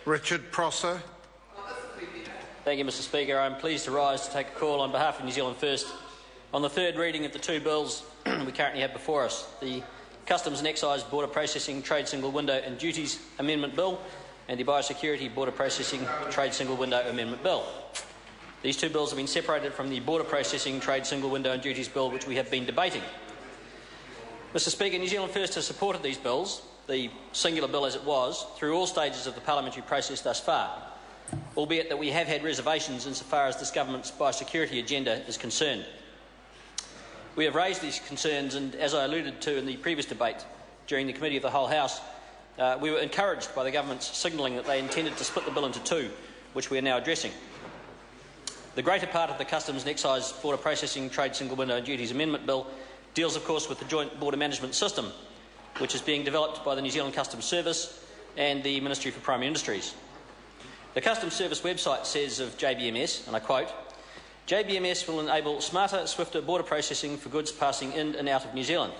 Richard Prosser. Thank you, Mr Speaker. I am pleased to rise to take a call on behalf of New Zealand First on the third reading of the two bills we currently have before us, the Customs and Excise Border Processing Trade Single Window and Duties Amendment Bill and the Biosecurity Border Processing Trade Single Window Amendment Bill. These two bills have been separated from the Border Processing Trade Single Window and Duties Bill, which we have been debating. Mr Speaker, New Zealand First has supported these bills, the singular bill as it was, through all stages of the parliamentary process thus far, albeit that we have had reservations insofar as this government's biosecurity agenda is concerned. We have raised these concerns, and as I alluded to in the previous debate during the Committee of the Whole House, we were encouraged by the government's signalling that they intended to split the bill into two, which we are now addressing. The greater part of the Customs and Excise Border Processing Trade Single Window and Duties Amendment Bill deals, of course, with the Joint Border Management System, which is being developed by the New Zealand Customs Service and the Ministry for Primary Industries. The Customs Service website says of JBMS, and I quote, "JBMS will enable smarter, swifter border processing for goods passing in and out of New Zealand.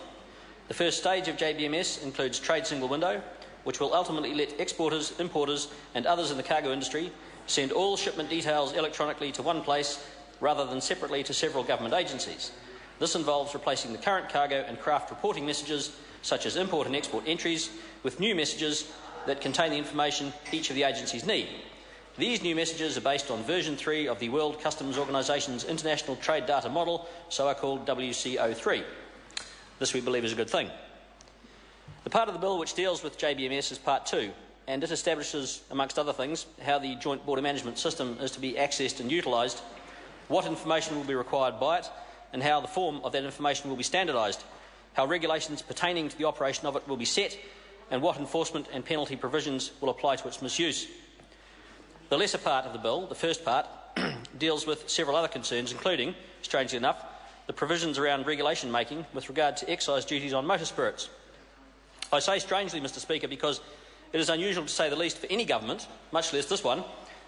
The first stage of JBMS includes Trade Single Window, which will ultimately let exporters, importers and others in the cargo industry send all shipment details electronically to one place rather than separately to several government agencies. This involves replacing the current cargo and craft reporting messages, such as import and export entries, with new messages that contain the information each of the agencies need. These new messages are based on version 3 of the World Customs Organisation's International Trade Data Model, so-called WCO3. This we believe is a good thing. The part of the bill which deals with JBMS is Part 2, and it establishes, amongst other things, how the Joint Border Management System is to be accessed and utilised, what information will be required by it, and how the form of that information will be standardised, how regulations pertaining to the operation of it will be set, and what enforcement and penalty provisions will apply to its misuse. The lesser part of the bill, the first part, deals with several other concerns, including, strangely enough, the provisions around regulation making with regard to excise duties on motor spirits. I say strangely, Mr Speaker, because it is unusual, to say the least, for any government, much less this one,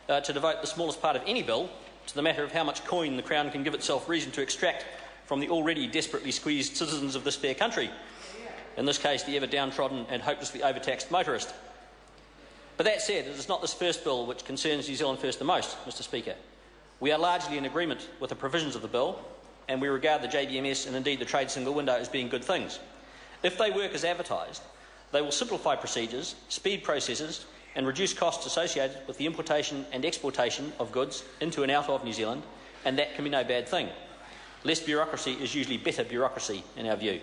to devote the smallest part of any bill to the matter of how much coin the Crown can give itself reason to extract from the already desperately squeezed citizens of this fair country, in this case the ever downtrodden and hopelessly overtaxed motorist. But that said, it is not this first bill which concerns New Zealand First the most, Mr Speaker. We are largely in agreement with the provisions of the bill, and we regard the JBMS and indeed the Trade Single Window as being good things. If they work as advertised, they will simplify procedures, speed processes and reduce costs associated with the importation and exportation of goods into and out of New Zealand, and that can be no bad thing. Less bureaucracy is usually better bureaucracy, in our view.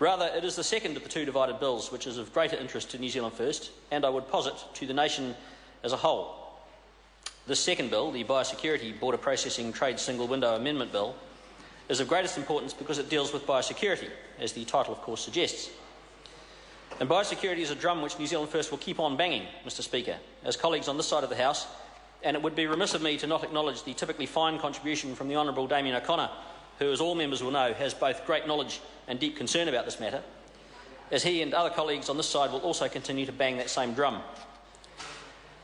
Rather, it is the second of the two divided bills which is of greater interest to New Zealand First, and I would posit to the nation as a whole. This second bill, the Biosecurity Border Processing Trade Single Window Amendment Bill, is of greatest importance because it deals with biosecurity, as the title of course suggests. And biosecurity is a drum which New Zealand First will keep on banging, Mr Speaker, as colleagues on this side of the House, and it would be remiss of me to not acknowledge the typically fine contribution from the Honourable Damien O'Connor, who, as all members will know, has both great knowledge and deep concern about this matter, as he and other colleagues on this side will also continue to bang that same drum.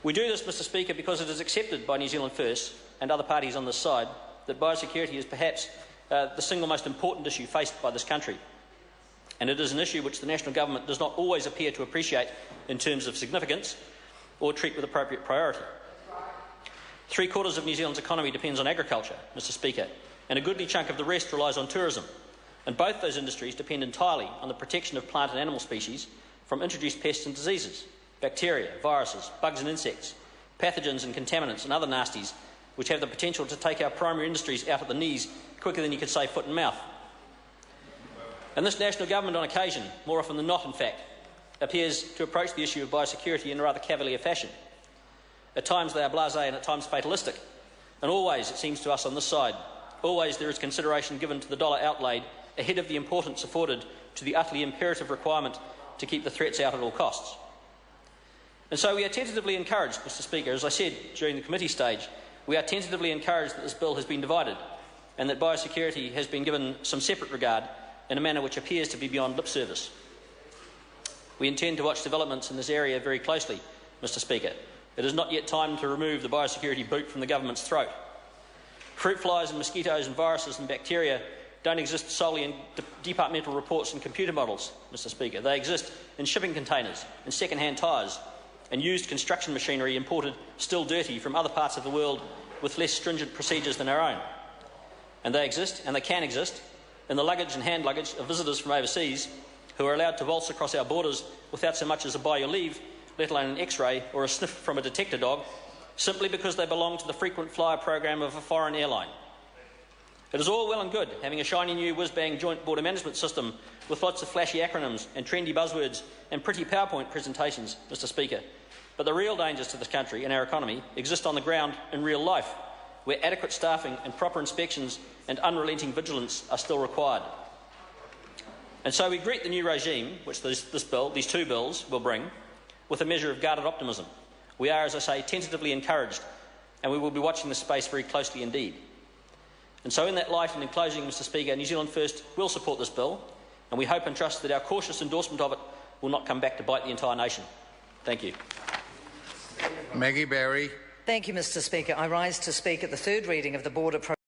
We do this, Mr Speaker, because it is accepted by New Zealand First and other parties on this side that biosecurity is perhaps the single most important issue faced by this country, and it is an issue which the national government does not always appear to appreciate in terms of significance or treat with appropriate priority. 3/4 of New Zealand's economy depends on agriculture, Mr Speaker, and a goodly chunk of the rest relies on tourism, and both those industries depend entirely on the protection of plant and animal species from introduced pests and diseases, bacteria, viruses, bugs and insects, pathogens and contaminants and other nasties which have the potential to take our primary industries out at the knees quicker than you could say foot and mouth. And this national government on occasion, more often than not in fact, appears to approach the issue of biosecurity in a rather cavalier fashion. At times they are blasé and at times fatalistic, and always, it seems to us on this side, always there is consideration given to the dollar outlaid ahead of the importance afforded to the utterly imperative requirement to keep the threats out at all costs. And so we are tentatively encouraged, Mr Speaker, as I said during the committee stage, we are tentatively encouraged that this bill has been divided and that biosecurity has been given some separate regard in a manner which appears to be beyond lip service. We intend to watch developments in this area very closely, Mr Speaker. It is not yet time to remove the biosecurity boot from the government's throat. Fruit flies and mosquitoes and viruses and bacteria don't exist solely in departmental reports and computer models, Mr Speaker. They exist in shipping containers and second-hand tyres, and used construction machinery imported still dirty from other parts of the world with less stringent procedures than our own. And they exist, and they can exist, in the luggage and hand luggage of visitors from overseas who are allowed to waltz across our borders without so much as a by your leave, let alone an X-ray or a sniff from a detector dog, simply because they belong to the frequent flyer program of a foreign airline. It is all well and good having a shiny new whiz-bang joint border management system with lots of flashy acronyms and trendy buzzwords and pretty PowerPoint presentations, Mr Speaker. But the real dangers to this country and our economy exist on the ground in real life, where adequate staffing and proper inspections and unrelenting vigilance are still required. And so we greet the new regime, which these two bills will bring, with a measure of guarded optimism. We are, as I say, tentatively encouraged, and we will be watching this space very closely indeed. And so in that light and in closing, Mr Speaker, New Zealand First will support this bill, and we hope and trust that our cautious endorsement of it will not come back to bite the entire nation. Thank you. Maggie Barry. Thank you, Mr Speaker. I rise to speak at the third reading of the Border